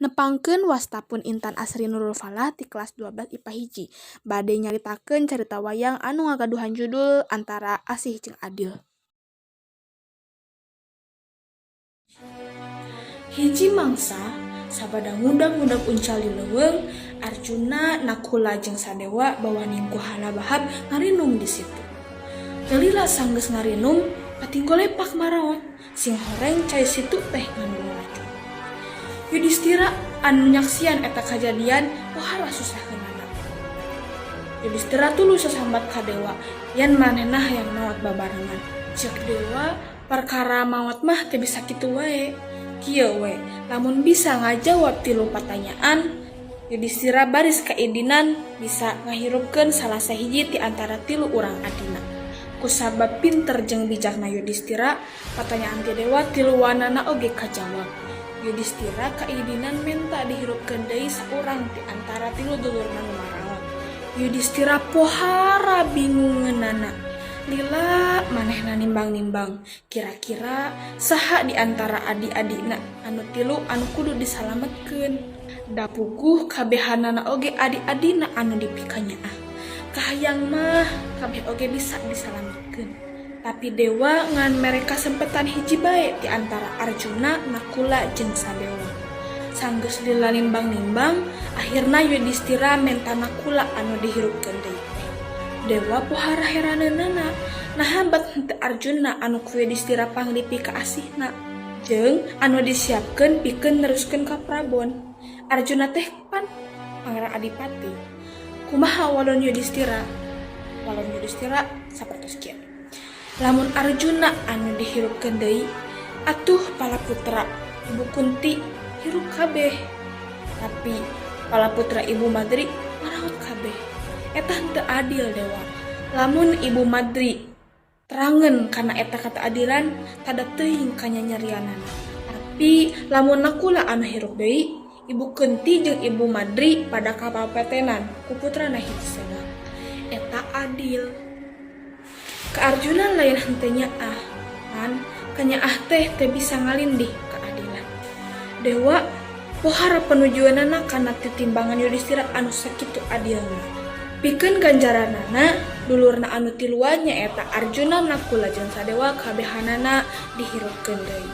Nepangkeun wastapun Intan Asri Nurul Falah ti kelas 12 IPA hiji. Bade nyaritakeun carita wayang anu ngagaduhan judul Antara Asih Jeung Adil. Hiji mangsa sabada ngudag-ngudag uncal di leuweung, Arjuna, Nakula jeung Sadewa bawaning ku Halabahab ngarinung di situ. Galila sanggeus ngarinung, patinggal lepak maraot, sing horeng cai situ teh ngandung racun. Yudhistira anu nyaksian eta kajadian pohara susahkeunana. Yudhistira tuluy sasambat ka Dewa, yen manehna hayang maot babarengan. Ceuk Dewa, perkara maot mah teu bisa kitu wae. Kieu we, lamun bisa ngajawab 3 pertanyaan, Yudhistira baris kaidinan bisa ngahirupkeun salah sahiji ti antara 3 urang adina. Kusabab pinter jeung bijakna Yudhistira, pertanyaan ti Dewa 3-anana oge kajawab. Yudhistira kaidinan menta dihirupkeun deui saurang ti antara 3 dulurna nu maraot. Yudhistira pohara bingungeunana. Lila manehna nimbang-nimbang, kira-kira saha di antara adi-adina anu 3 anu kudu disalametkeun. Da puguh kabehanana oge adi-adina anu dipikanyaah. Kahayang mah kabeh oge bisa disalametkeun. Tapi Dewa ngan mereka sempetan hiji bae di antara Arjuna, Nakula, jeung Sadewa. Sanggeus lila nimbang-nimbang, akhirna Yudhistira menta Nakula anu dihirupkeun deui. Dewa pohara heraneunana, naha bat henteu Arjuna anu ku Yudhistira panglipi ka asihna, jeung anu disiapkeun pikeun neruskeun ka Prabon. Arjuna teh pan Pangeran Adipati. Kumaha walon Yudhistira? Walon Yudhistira sapertos kieu. Lamun Arjuna anu dihirupkeun deui, atuh palaputra Ibu Kunti hirup kabeh. Tapi palaputra Ibu Madri maraot kabeh. Eta henteu adil Dewa. Lamun Ibu Madri terangeun kana eta kataadilan, tada teuing kanyanyarianana. Tapi lamun Nakula anu hirup deui, Ibu Kunti jeung Ibu Madri pada kapapetenan ku putrana hiji. Eta adil. Ka Arjuna lain henteu nyaah, kan kanyaah teh teu bisa ngalindih keadilan. Dewa pohara penujuanana kana titimbangan Yudhistira anu sakitu adilna. Pikeun ganjaranana dulurna anu 3 nyaeta Arjuna, Nakula, jeung Sadewa kabehanana dihirupkeun deui.